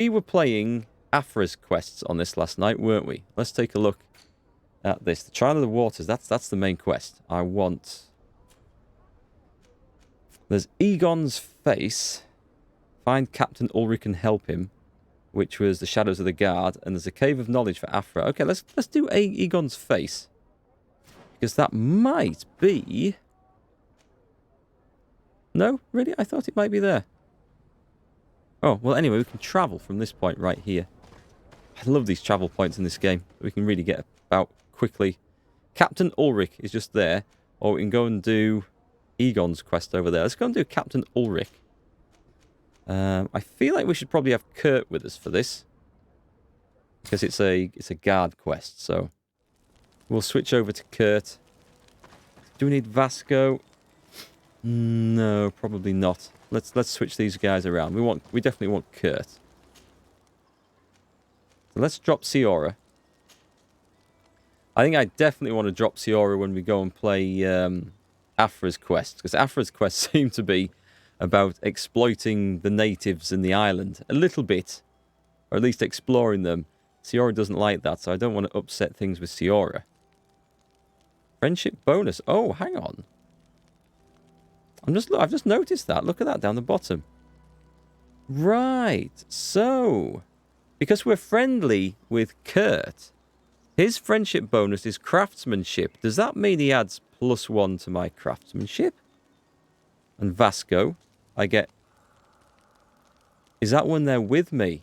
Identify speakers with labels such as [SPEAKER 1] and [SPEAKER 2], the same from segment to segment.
[SPEAKER 1] we were playing Afra's quests on this last night, weren't we? Let's take a look at this. The Trial of the Waters, that's the main quest. I want... There's Egon's Face. Find Captain Ulrich and help him, which was the Shadows of the Guard. And there's a Cave of Knowledge for Afra. Okay, let's do Egon's Face. Because that might be... No? Really? I thought it might be there. Oh, well, anyway, we can travel from this point right here. I love these travel points in this game. We can really get about quickly. Captain Ulrich is just there. Or we can go and do Egon's quest over there. Let's go and do Captain Ulrich. I feel like we should probably have Kurt with us for this. Because it's a guard quest, so... We'll switch over to Kurt. Do we need Vasco? No, probably not. Let's switch these guys around. We definitely want Kurt. So let's drop Siora. I think I definitely want to drop Siora when we go and play Afra's quest, because Afra's quests seem to be about exploiting the natives in the island a little bit, or at least exploring them. Siora doesn't like that, so I don't want to upset things with Siora. Friendship bonus. Oh, hang on. I've just noticed that. Look at that down the bottom. Right. So, because we're friendly with Kurt, his friendship bonus is craftsmanship. Does that mean he adds +1 to my craftsmanship? And Vasco, I get... Is that when they're with me?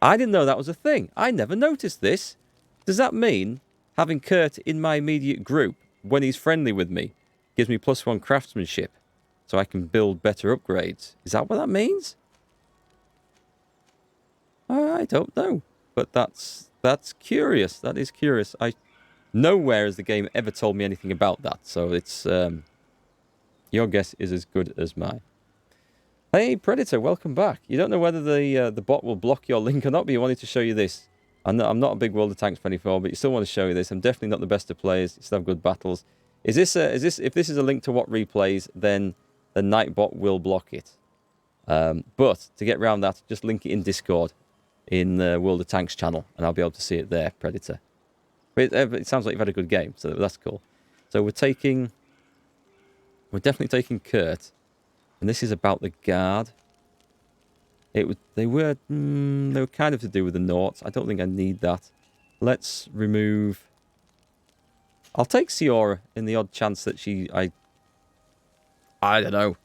[SPEAKER 1] I didn't know that was a thing. I never noticed this. Does that mean having Kurt in my immediate group when he's friendly with me gives me +1 craftsmanship so I can build better upgrades? Is that what that means? I don't know. But that's curious. That is curious. Nowhere has the game ever told me anything about that. So it's... your guess is as good as mine. Hey, Predator, welcome back. You don't know whether the bot will block your link or not, but you wanted to show you this. I'm not a big World of Tanks 24, but you still want to show you this. I'm definitely not the best of players. You still have good battles. If this is a link to what replays, then the Nightbot will block it. But to get around that, just link it in Discord in the World of Tanks channel, and I'll be able to see it there, Predator. But it sounds like you've had a good game, so that's cool. So we're definitely taking Kurt, and this is about the guard. They were kind of to do with the Noughts. I don't think I need that. Let's remove... I'll take Siora in the odd chance that I don't know.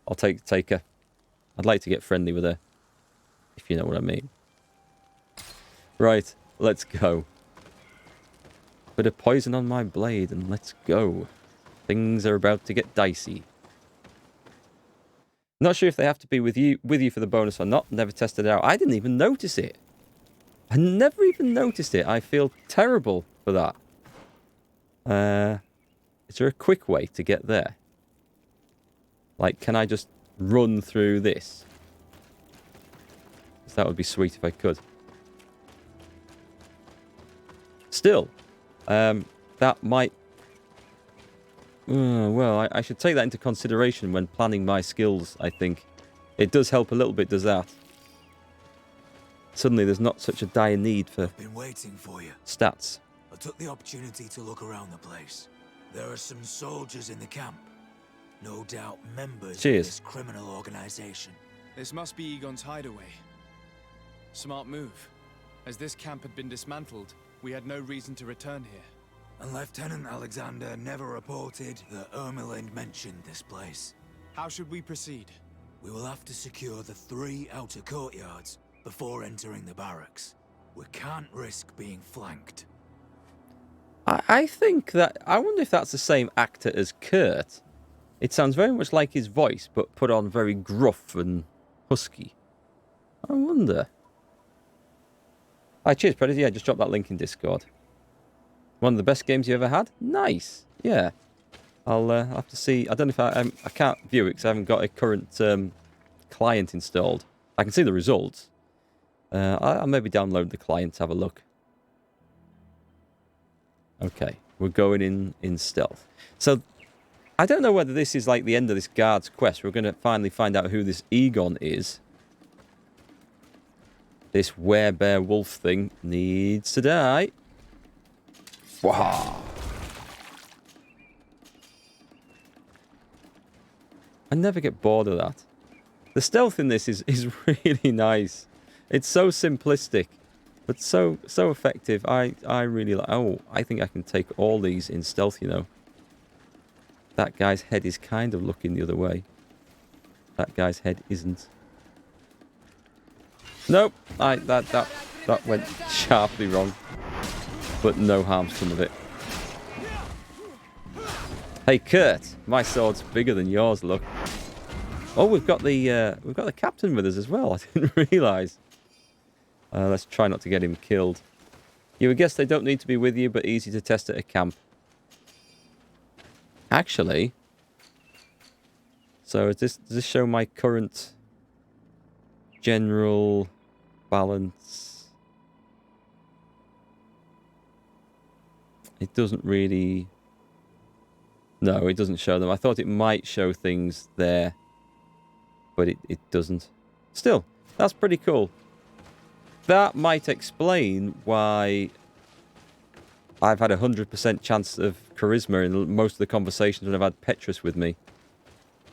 [SPEAKER 1] I'll take her. I'd like to get friendly with her, if you know what I mean. Right, let's go. Bit of poison on my blade, and let's go. Things are about to get dicey. Not sure if they have to be with you for the bonus or not. Never tested it out. I didn't even notice it. I never even noticed it. I feel terrible for that. Is there a quick way to get there? Like, can I just run through this? That would be sweet if I could. Still, that might... well, I should take that into consideration when planning my skills, I think. It does help a little bit, does that? Suddenly there's not such a dire need for
[SPEAKER 2] I've been waiting for you.
[SPEAKER 1] Stats.
[SPEAKER 2] I took the opportunity to look around the place. There are some soldiers in the camp. No doubt members of this criminal organization.
[SPEAKER 3] This must be Egon's hideaway. Smart move. As this camp had been dismantled, we had no reason to return here.
[SPEAKER 2] And Lieutenant Alexander never reported that Ermelind mentioned this place.
[SPEAKER 3] How should we proceed?
[SPEAKER 2] We will have to secure the 3 outer courtyards before entering the barracks. We can't risk being flanked.
[SPEAKER 1] I think that... I wonder if that's the same actor as Kurt. It sounds very much like his voice, but put on very gruff and husky. I wonder. Cheers, Predator. Yeah, just drop that link in Discord. One of the best games you ever had? Nice. Yeah. I'll have to see. I don't know if I can't view it because I haven't got a current client installed. I can see the results. I'll maybe download the client to have a look. Okay. We're going in stealth. So, I don't know whether this is like the end of this guard's quest. We're going to finally find out who this Egon is. This werebear wolf thing needs to die. Wow. I never get bored of that. The stealth in this is really nice. It's so simplistic, but so effective. I really like. Oh, I think I can take all these in stealth. You know. That guy's head is kind of looking the other way. That guy's head isn't. Nope. That went sharply wrong. But no harm's come of it. Hey Kurt, my sword's bigger than yours. Look. Oh, we've got the captain with us as well. I didn't realise. Let's try not to get him killed. You would guess they don't need to be with you, but easy to test at a camp. Actually, so does this show my current general balance? It doesn't really. No, it doesn't show them. I thought it might show things there, but it doesn't. Still, that's pretty cool. That might explain why I've had 100% chance of charisma in most of the conversations when I've had Petrus with me.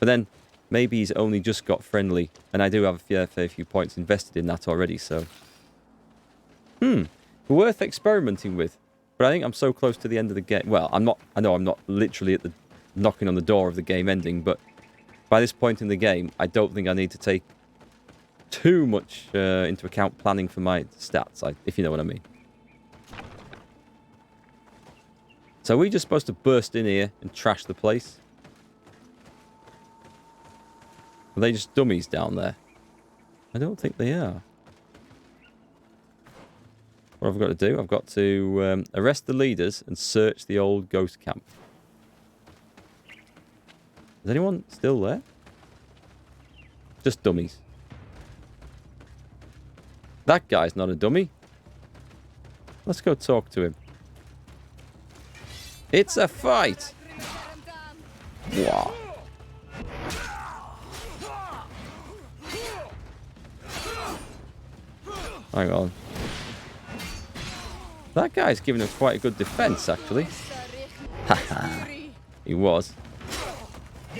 [SPEAKER 1] But then, maybe he's only just got friendly, and I do have a fair few points invested in that already, so. Worth experimenting with. But I think I'm so close to the end of the game. Well, I know I'm not literally at the knocking on the door of the game ending, but by this point in the game, I don't think I need to take too much into account planning for my stats, if you know what I mean. So are we just supposed to burst in here and trash the place? Are they just dummies down there? I don't think they are. What have I got to do? I've got to arrest the leaders and search the old ghost camp. Is anyone still there? Just dummies. That guy's not a dummy. Let's go talk to him. It's a fight! Wow. Hang on. That guy's giving us quite a good defense, actually. Haha. He was.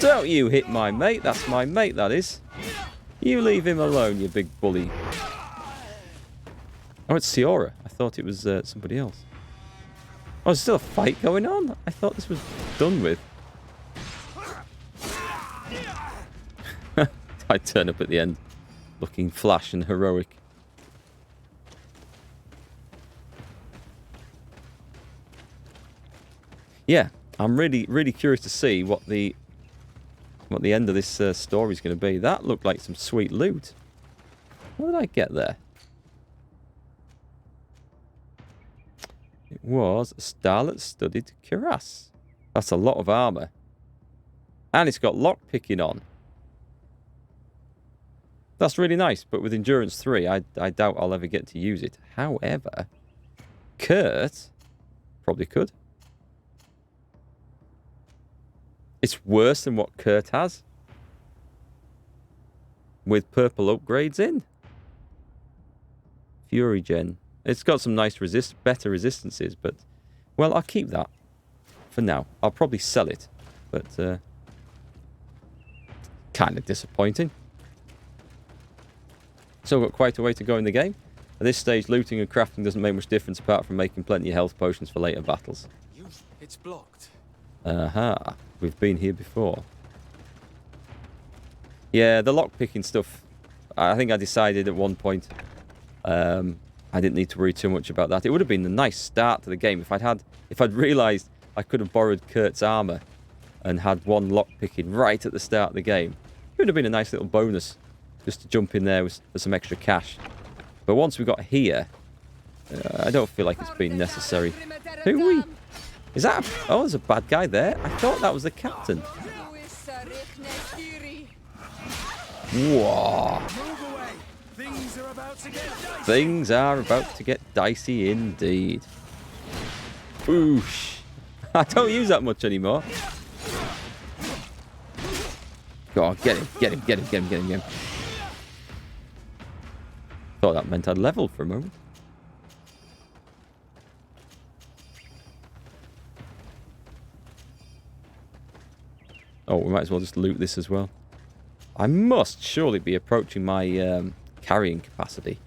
[SPEAKER 1] Don't you hit my mate. That's my mate, that is. You leave him alone, you big bully. Oh, it's Ciora. I thought it was somebody else. Oh, there's still a fight going on? I thought this was done with. I turn up at the end, looking flash and heroic. Yeah, I'm really curious to see what the end of this story is going to be. That looked like some sweet loot. What did I get there? It was a starlet-studded cuirass. That's a lot of armor. And it's got lockpicking on. That's really nice, but with Endurance 3, I doubt I'll ever get to use it. However, Kurt probably could. It's worse than what Kurt has. With purple upgrades in. Fury Gen. It's got some nice better resistances, but... Well, I'll keep that. For now. I'll probably sell it. But, kind of disappointing. Still got quite a way to go in the game. At this stage, looting and crafting doesn't make much difference apart from making plenty of health potions for later battles.
[SPEAKER 3] It's blocked.
[SPEAKER 1] Aha. We've been here before. Yeah, the lockpicking stuff. I think I decided at one point I didn't need to worry too much about that. It would have been a nice start to the game if I'd realised I could have borrowed Kurt's armour and had one lockpicking right at the start of the game. It would have been a nice little bonus just to jump in there for some extra cash. But once we got here, I don't feel like it's been necessary. Who are we? Is that oh, there's a bad guy there. I thought that was the captain. Whoa. Things are about to get dicey indeed. Oosh. I don't use that much anymore. Go on, get him. Thought that meant I'd leveled for a moment. Oh, we might as well just loot this as well. I must surely be approaching my carrying capacity.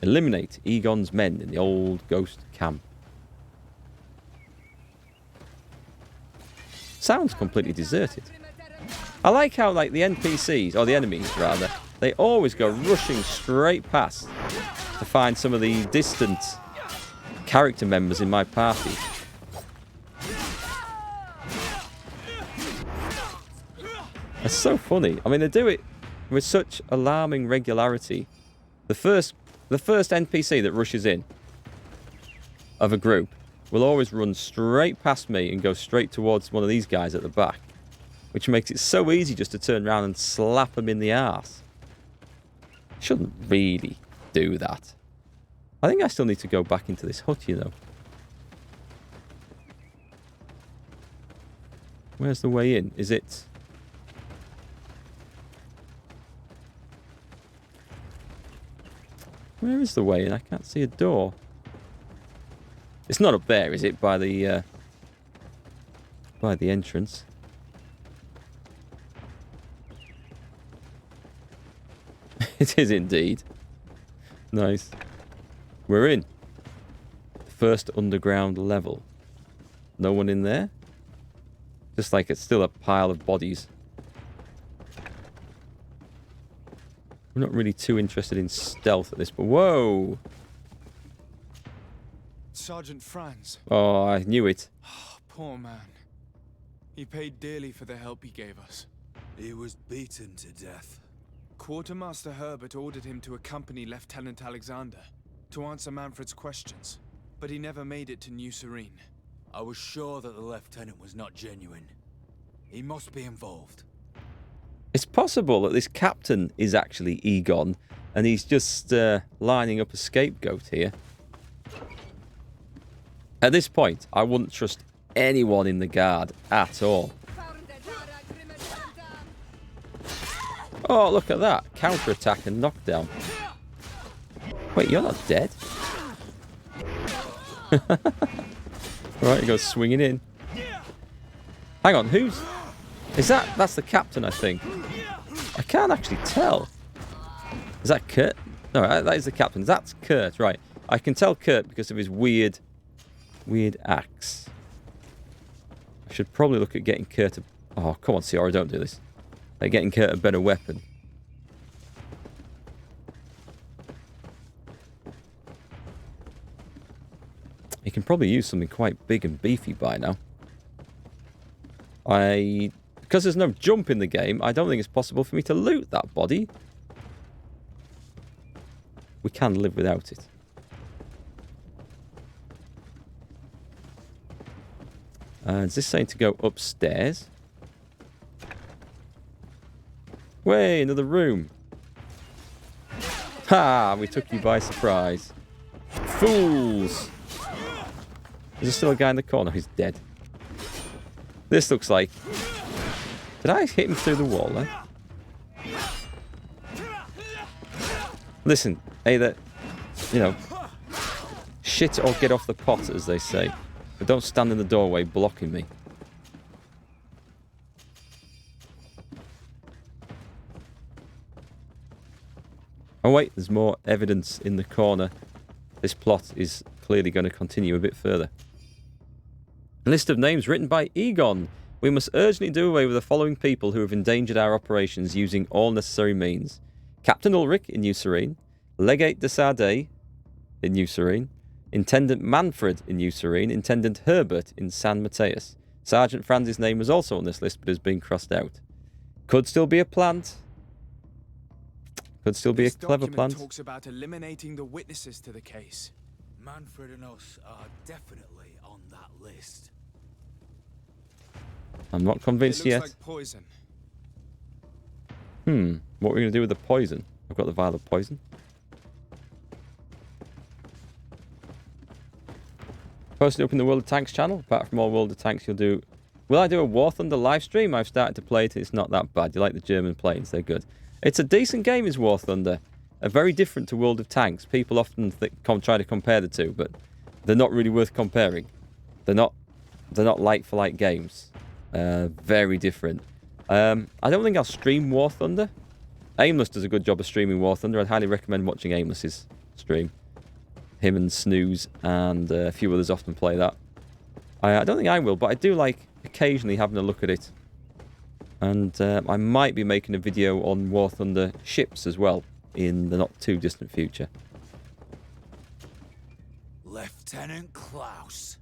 [SPEAKER 1] Eliminate Egon's men in the old ghost camp. Sounds completely deserted. I like how, like, the NPCs, or the enemies rather, they always go rushing straight past to find some of the distant character members in my party. It's so funny. I mean, they do it with such alarming regularity. The first NPC that rushes in of a group will always run straight past me and go straight towards one of these guys at the back, which makes it so easy just to turn around and slap them in the arse. Shouldn't really do that. I think I still need to go back into this hut, you know. Where's the way in? Is it... Where is the way in? I can't see a door. It's not up there, is it? By the entrance. It is indeed. Nice. We're in. First underground level. No one in there? Just like it's still a pile of bodies. I'm not really too interested in stealth at this, but whoa!
[SPEAKER 3] Sergeant Franz.
[SPEAKER 1] Oh, I knew it.
[SPEAKER 3] Poor man. He paid dearly for the help he gave us.
[SPEAKER 2] He was beaten to death.
[SPEAKER 3] Quartermaster Herbert ordered him to accompany Lieutenant Alexander to answer Manfred's questions, but he never made it to New Serene.
[SPEAKER 2] I was sure that the lieutenant was not genuine. He must be involved.
[SPEAKER 1] It's possible that this captain is actually Egon, and he's just lining up a scapegoat here. At this point, I wouldn't trust anyone in the guard at all. Oh, look at that. Counter-attack and knockdown. Wait, you're not dead? Right, he goes swinging in. Hang on, who's... Is that... That's the captain, I think. I can't actually tell. Is that Kurt? No, that is the captain. That's Kurt, right. I can tell Kurt because of his weird axe. I should probably look at getting Kurt a... Oh, come on, Ciara, don't do this. Like getting Kurt a better weapon. He can probably use something quite big and beefy by now. Because there's no jump in the game, I don't think it's possible for me to loot that body. We can live without it. Is this saying to go upstairs? Way, another room. Ha! We took you by surprise. Fools! Is there still a guy in the corner? He's dead. This looks like... Did I hit him through the wall then? Listen, either, you know, shit or get off the pot, as they say. But don't stand in the doorway blocking me. Oh wait, there's more evidence in the corner. This plot is clearly going to continue a bit further. A list of names written by Egon. We must urgently do away with the following people who have endangered our operations using all necessary means. Captain Ulrich in New Serene, Legate de Sade in New Serene, Intendant Manfred in New Serene, Intendant Herbert in San Mateus. Sergeant Franz's name was also on this list but has been crossed out. Could still be a plant. Could still be a clever plant.
[SPEAKER 3] Talks about eliminating the witnesses to the case.
[SPEAKER 2] Manfred and us are definitely on that list.
[SPEAKER 1] I'm not convinced yet.
[SPEAKER 3] Like poison.
[SPEAKER 1] What are we going to do with the poison? I've got the vial of poison. Posted up in the World of Tanks channel. Apart from all World of Tanks, you'll do Will I do a War Thunder live stream? I've started to play it. It's not that bad. You like the German planes? They're good. It's a decent game, is War Thunder. Very different to World of Tanks. People often try to compare the two, but they're not really worth comparing. They're not like-for-like games. Very different. I don't think I'll stream War Thunder. Aimless does a good job of streaming War Thunder. I'd highly recommend watching Aimless's stream. Him and Snooze and a few others often play that. I don't think I will, but I do like occasionally having a look at it. And I might be making a video on War Thunder ships as well in the not too distant future.
[SPEAKER 2] Lieutenant Klaus,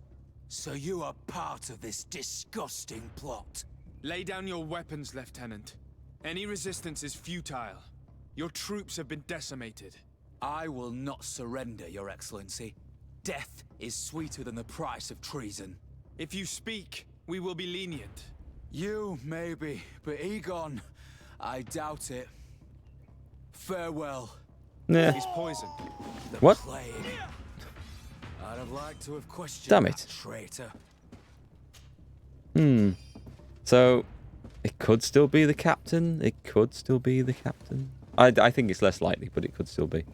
[SPEAKER 2] so you are part of this disgusting plot.
[SPEAKER 3] Lay down your weapons, Lieutenant. Any resistance is futile. Your troops have been decimated.
[SPEAKER 2] I will not surrender, Your Excellency. Death is sweeter than the price of treason.
[SPEAKER 3] If you speak, we will be lenient.
[SPEAKER 2] You, maybe, but Egon, I doubt it. Farewell.
[SPEAKER 1] Yeah.
[SPEAKER 3] He's poisoned.
[SPEAKER 2] The
[SPEAKER 1] What?
[SPEAKER 2] plague. I'd have liked to have questioned
[SPEAKER 1] Damn it.
[SPEAKER 2] that traitor.
[SPEAKER 1] So, it could still be the captain. It could still be the captain. I think it's less likely, but it could still be.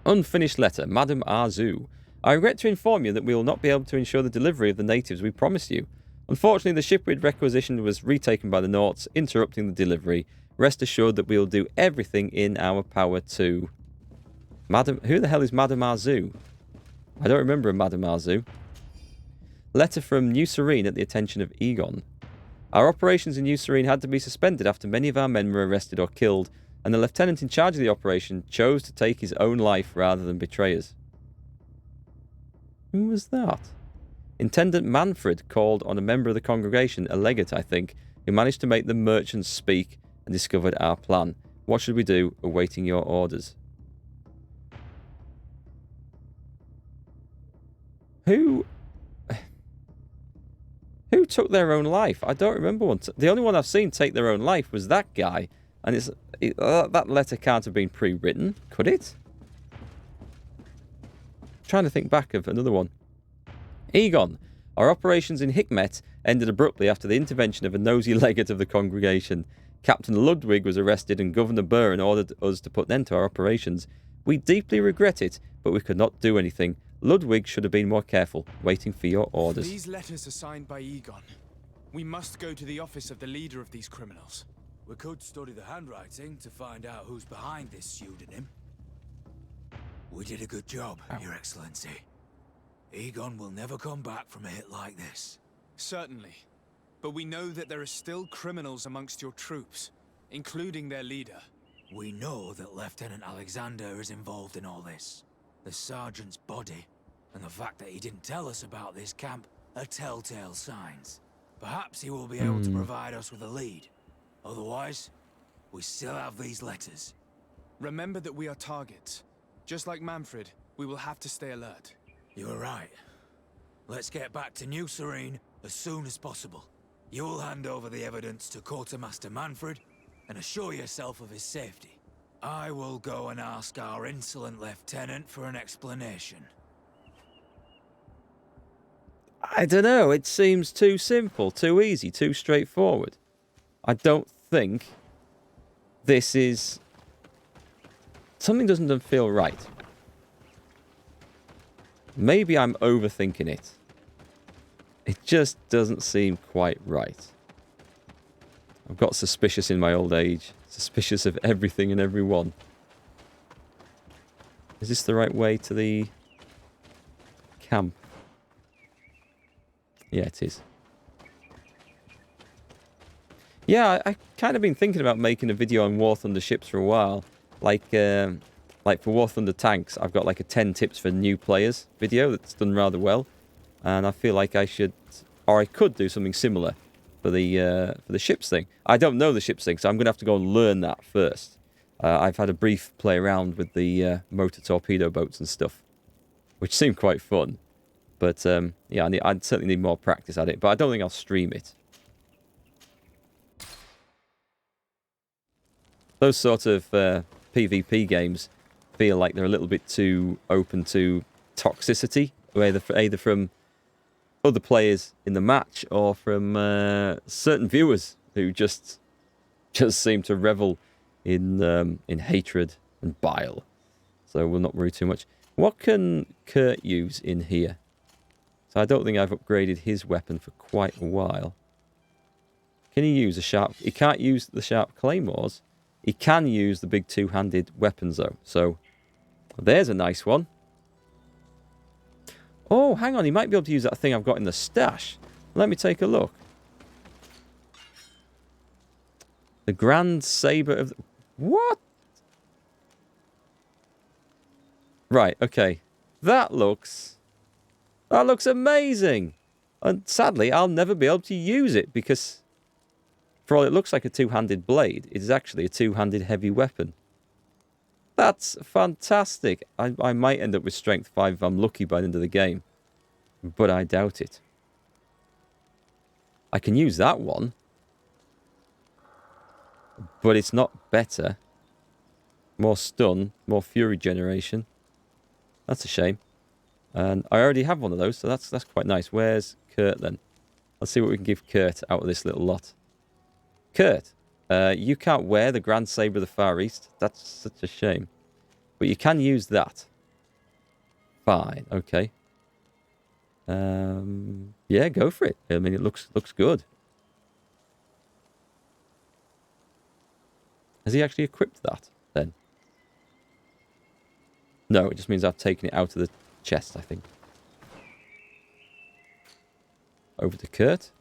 [SPEAKER 1] Unfinished letter. Madam Arzu. I regret to inform you that we will not be able to ensure the delivery of the natives we promised you. Unfortunately, the ship we'd requisitioned was retaken by the Nauts, interrupting the delivery. Rest assured that we will do everything in our power to... Madam... Who the hell is Madam Arzu? I don't remember a Madam Arzu. Letter from New Serene at the attention of Egon. Our operations in New Serene had to be suspended after many of our men were arrested or killed, and the lieutenant in charge of the operation chose to take his own life rather than betray us. Who was that? Intendant Manfred called on a member of the congregation, a legate, I think, who managed to make the merchants speak and discovered our plan. What should we do? Awaiting your orders. Who took their own life? I don't remember one. The only one I've seen take their own life was that guy. And that letter can't have been pre-written, could it? Trying to think back of another one. Egon, our operations in Hikmet ended abruptly after the intervention of a nosy legate of the congregation. Captain Ludwig was arrested and Governor Buren ordered us to put an end to our operations. We deeply regret it, but we could not do anything. Ludwig should have been more careful, waiting for your orders.
[SPEAKER 3] These letters are signed by Egon. We must go to the office of the leader of these criminals.
[SPEAKER 2] We could study the handwriting to find out who's behind this pseudonym. We did a good job, Your Excellency. Egon will never come back from a hit like this.
[SPEAKER 3] Certainly. But we know that there are still criminals amongst your troops, including their leader.
[SPEAKER 2] We know that Lieutenant Alexander is involved in all this. The sergeant's body, and the fact that he didn't tell us about this camp, are telltale signs. Perhaps he will be able to provide us with a lead. Otherwise, we still have these letters.
[SPEAKER 3] Remember that we are targets. Just like Manfred, we will have to stay alert.
[SPEAKER 2] You're right. Let's get back to New Serene as soon as possible. You'll hand over the evidence to Quartermaster Manfred and assure yourself of his safety. I will go and ask our insolent lieutenant for an explanation.
[SPEAKER 1] I don't know. It seems too simple, too easy, too straightforward. I don't think this is... Something doesn't feel right. Maybe I'm overthinking it. It just doesn't seem quite right. I've got suspicious in my old age. Suspicious of everything and everyone. Is this the right way to the camp? Yeah, it is. Yeah, I kind of been thinking about making a video on War Thunder ships for a while. Like for War Thunder tanks, I've got like a 10 tips for new players video that's done rather well. And I feel like I should, or I could do something similar for the ships thing. I don't know the ships thing, so I'm going to have to go and learn that first. I've had a brief play around with the motor torpedo boats and stuff, which seemed quite fun. But yeah, I'd certainly need more practice at it, but I don't think I'll stream it. Those sort of PvP games feel like they're a little bit too open to toxicity, either from other players in the match or from certain viewers who just seem to revel in hatred and bile. So we'll not worry too much. What can Kurt use in here? So I don't think I've upgraded his weapon for quite a while. Can he use a sharp... He can't use the sharp claymores. He can use the big two-handed weapons, though. So there's a nice one. Oh, hang on. He might be able to use that thing I've got in the stash. Let me take a look. The Grand Saber of... What? Right, okay. That looks amazing. And sadly, I'll never be able to use it because for all it looks like a two-handed blade, it is actually a two-handed heavy weapon. That's fantastic. I might end up with strength 5 if I'm lucky by the end of the game. But I doubt it. I can use that one. But it's not better. More stun, more fury generation. That's a shame. And I already have one of those, so that's quite nice. Where's Kurt then? Let's see what we can give Kurt out of this little lot. Kurt, you can't wear the Grand Saber of the Far East. That's such a shame. But you can use that. Fine, okay. Yeah, go for it. I mean, it looks good. Has he actually equipped that, then? No, it just means I've taken it out of the chest, I think. Over to Kurt.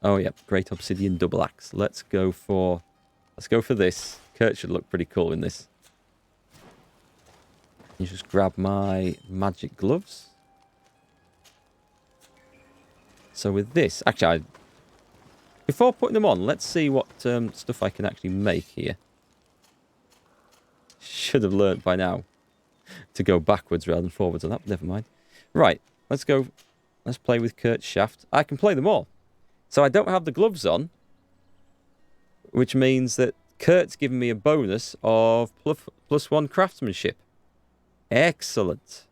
[SPEAKER 1] Oh, yeah. Great Obsidian Double Axe. Let's go for this. Kurt should look pretty cool in this. You just grab my magic gloves. So with this... Actually, before putting them on, let's see what stuff I can actually make here. Should have learnt by now to go backwards rather than forwards on that, but never mind. Right, let's go. Let's play with Kurt's shaft. I can play them all. So I don't have the gloves on, which means that Kurt's giving me a bonus of +1 craftsmanship. Excellent.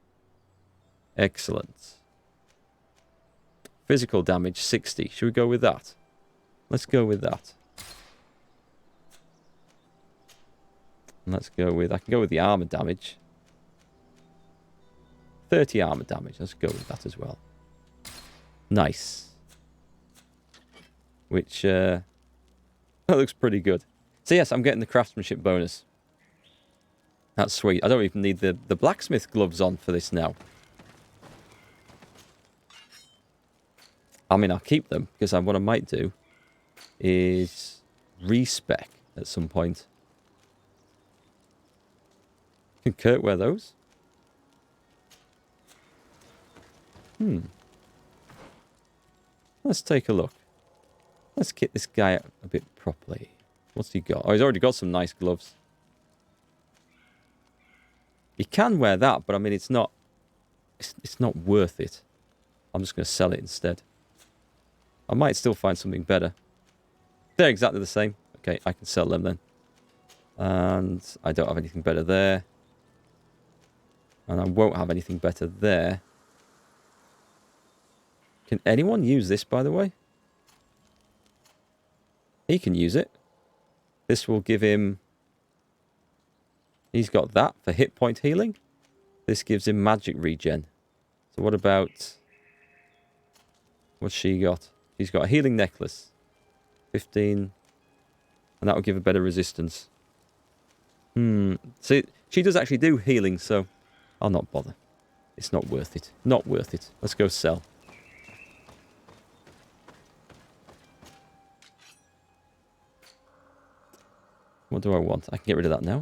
[SPEAKER 1] Excellent. Physical damage, 60. Should we go with that? Let's go with that. Let's go with... I can go with the armor damage. 30 armor damage. Let's go with that as well. Nice. Which, that looks pretty good. So yes, I'm getting the craftsmanship bonus. That's sweet. I don't even need the blacksmith gloves on for this now. I mean, I'll keep them, because what I might do is respec at some point. Can Kurt wear those? Let's take a look. Let's kit this guy out a bit properly. What's he got? Oh, he's already got some nice gloves. He can wear that, but I mean, it's not worth it. I'm just going to sell it instead. I might still find something better. They're exactly the same. Okay, I can sell them then. And I don't have anything better there. And I won't have anything better there. Can anyone use this, by the way? He can use it. This will give him... He's got that for hit point healing. This gives him magic regen. So what about... What's she got? She's got a healing necklace. 15. And that will give her better resistance. See, she does actually do healing, so I'll not bother. It's not worth it. Not worth it. Let's go sell. What do I want? I can get rid of that now.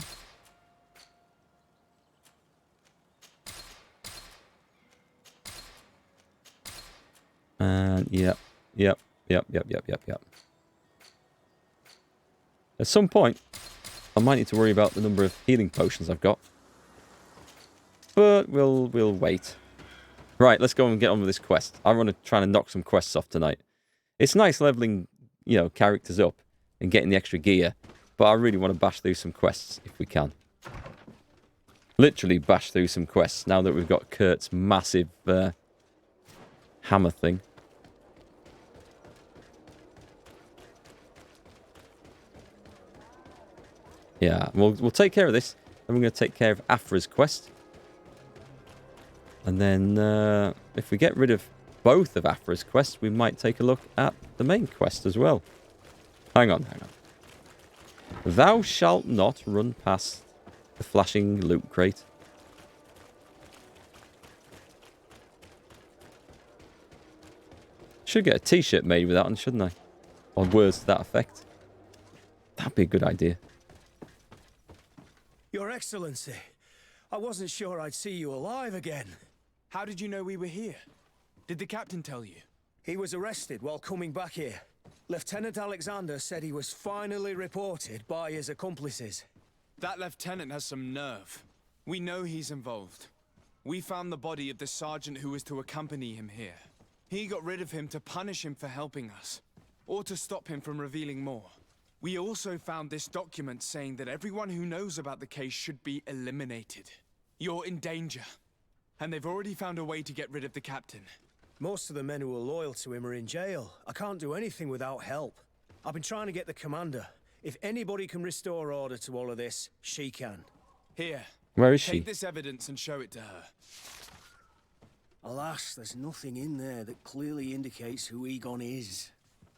[SPEAKER 1] And yep. At some point, I might need to worry about the number of healing potions I've got. But we'll wait. Right, let's go and get on with this quest. I want to try and knock some quests off tonight. It's nice leveling, characters up and getting the extra gear. But I really want to bash through some quests if we can. literally bash through some quests now that we've got Kurt's massive hammer thing. Yeah, we'll take care of this. Then we're going to take care of Afra's quest. And then if we get rid of both of Afra's quests, we might take a look at the main quest as well. Hang on. Thou shalt not run past the flashing loot crate. Should get a t-shirt made with that one, shouldn't I? Or words to that effect. That'd be a good idea.
[SPEAKER 4] Your Excellency, I wasn't sure I'd see you alive again.
[SPEAKER 3] How did you know we were here? Did the captain tell you?
[SPEAKER 4] He was arrested while coming back here. Lieutenant Alexander said he was finally reported by his accomplices.
[SPEAKER 3] That lieutenant has some nerve. We know he's involved. We found the body of the sergeant who was to accompany him here. He got rid of him to punish him for helping us, or to stop him from revealing more. We also found this document saying that everyone who knows about the case should be eliminated. You're in danger, and they've already found a way to get rid of the captain.
[SPEAKER 4] Most of the men who are loyal to him are in jail. I can't do anything without help. I've been trying to get the commander. If anybody can restore order to all of this, she can.
[SPEAKER 3] Here.
[SPEAKER 1] Where is she?
[SPEAKER 3] Take this evidence and show it to her.
[SPEAKER 4] Alas, there's nothing in there that clearly indicates who Egon is.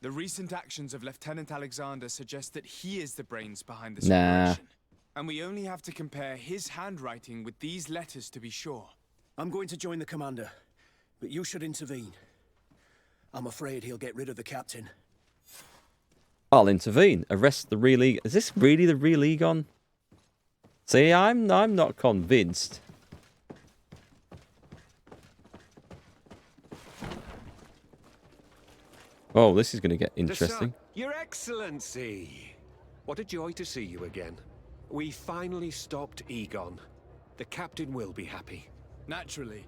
[SPEAKER 3] The recent actions of Lieutenant Alexander suggest that he is the brains behind this
[SPEAKER 1] Nah.
[SPEAKER 3] operation. And we only have to compare his handwriting with these letters to be sure.
[SPEAKER 4] I'm going to join the commander, but you should intervene. I'm afraid he'll get rid of the captain.
[SPEAKER 1] I'll intervene. Arrest the real Egon. Is this really the real Egon? See, I'm not convinced. Oh, this is going to get interesting.
[SPEAKER 5] Your Excellency! What a joy to see you again. We finally stopped Egon. The captain will be happy.
[SPEAKER 3] Naturally.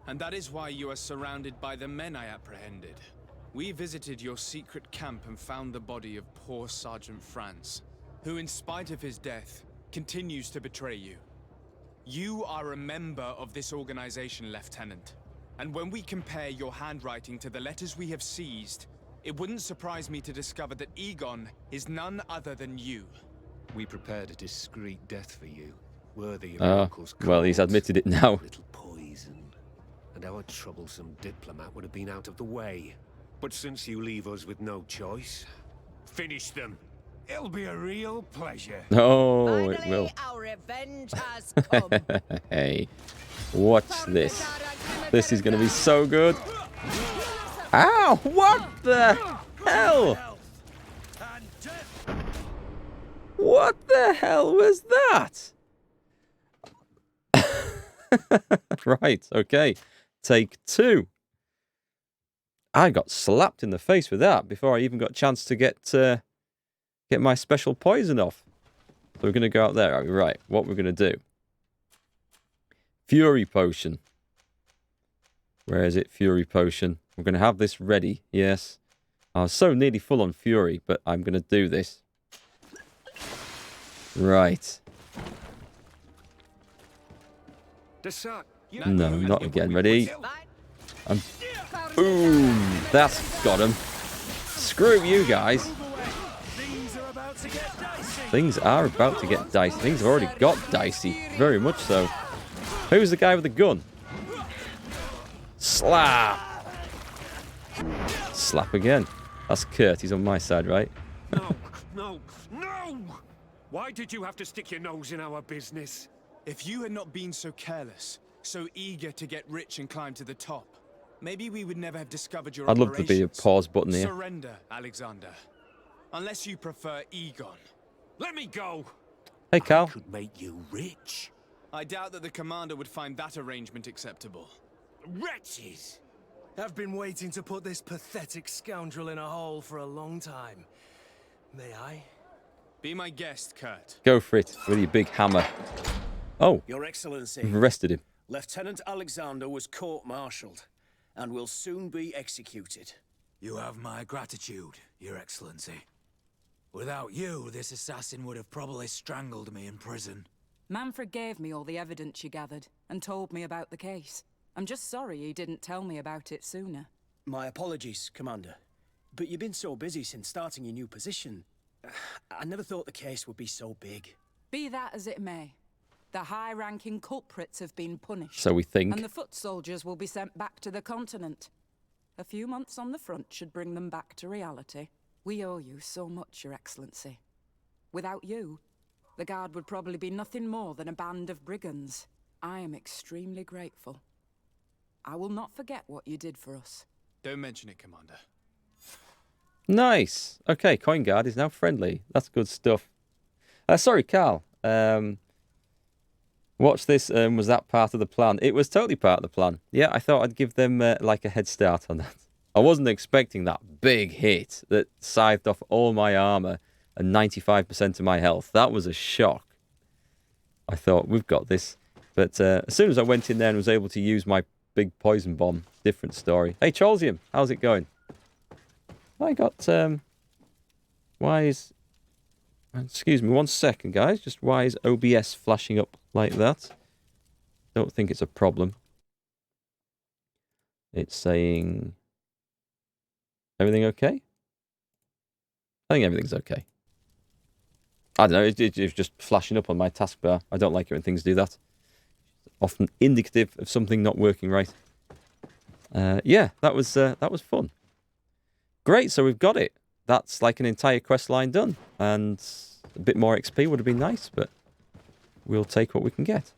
[SPEAKER 3] And that is why you are surrounded by the men I apprehended. We visited your secret camp and found the body of poor Sergeant Franz, who in spite of his death, continues to betray you. You are a member of this organization, Lieutenant. And when we compare your handwriting to the letters we have seized, it wouldn't surprise me to discover that Egon is none other than you.
[SPEAKER 5] We prepared a discreet death for you, worthy of your uncle's cause.
[SPEAKER 1] Well, he's admitted it now.
[SPEAKER 5] Little poison, and our troublesome diplomat would have been out of the way. But since you leave us with no choice, finish them. It'll be a real pleasure.
[SPEAKER 1] Oh,
[SPEAKER 6] Finally,
[SPEAKER 1] it will.
[SPEAKER 6] our revenge has come.
[SPEAKER 1] Hey, watch this. This is going to be so good. Ow! What the hell? What the hell was that? Right, okay. Take two. I got slapped in the face with that before I even got a chance to get my special poison off. So we're going to go out there. Are we right? What we're going to do. Fury potion. Where is it? Fury potion. We're going to have this ready. Yes. I was so nearly full on fury, but I'm going to do this. Right. No, not again. Ready? Boom. That's got him. Screw you guys. Things are about to get dicey. Things have already got dicey. Very much so. Who's the guy with the gun? Slap. Slap again. That's Kurt. He's on my side, right?
[SPEAKER 5] No, no, no! Why did you have to stick your nose in our business?
[SPEAKER 3] If you had not been so careless, so eager to get rich and climb to the top, maybe we would never have discovered your
[SPEAKER 1] I'd love to be a pause button here.
[SPEAKER 3] Surrender, Alexander. Unless you prefer Egon.
[SPEAKER 5] Let me go!
[SPEAKER 1] Hey, Cal.
[SPEAKER 5] I could make you rich.
[SPEAKER 3] I doubt that the commander would find that arrangement acceptable.
[SPEAKER 5] Wretches!
[SPEAKER 4] I've been waiting to put this pathetic scoundrel in a hole for a long time. May I?
[SPEAKER 3] Be my guest, Kurt.
[SPEAKER 1] Go for it with your big hammer. Oh,
[SPEAKER 4] Your Excellency,
[SPEAKER 1] we've arrested him.
[SPEAKER 4] Lieutenant Alexander was court-martialed and will soon be executed.
[SPEAKER 2] You have my gratitude, Your Excellency. Without you, this assassin would have probably strangled me in prison.
[SPEAKER 7] Manfred gave me all the evidence you gathered and told me about the case. I'm just sorry he didn't tell me about it sooner.
[SPEAKER 4] My apologies, Commander. But you've been so busy since starting your new position. I never thought the case would be so big.
[SPEAKER 7] Be that as it may, the high-ranking culprits have been punished.
[SPEAKER 1] So we think.
[SPEAKER 7] And the foot soldiers will be sent back to the continent. A few months on the front should bring them back to reality. We owe you so much, Your Excellency. Without you, the Guard would probably be nothing more than a band of brigands. I am extremely grateful. I will not forget what you did for us.
[SPEAKER 3] Don't mention it, Commander.
[SPEAKER 1] Nice. Okay, Coin Guard is now friendly. That's good stuff. Sorry, Carl. Watch this. Was that part of the plan? It was totally part of the plan. Yeah, I thought I'd give them like a head start on that. I wasn't expecting that big hit that scythed off all my armor and 95% of my health. That was a shock. I thought, we've got this. But as soon as I went in there and was able to use my big poison bomb, different story. Hey, Cholsium, how's it going? I got, why is, excuse me 1 second, guys. Just why is OBS flashing up like that? Don't think it's a problem. It's saying, everything okay? I think everything's okay. I don't know, it's just flashing up on my taskbar. I don't like it when things do that. Often indicative of something not working right. Yeah, that was fun. Great, so we've got it. That's like an entire quest line done. And a bit more XP would have been nice, but we'll take what we can get.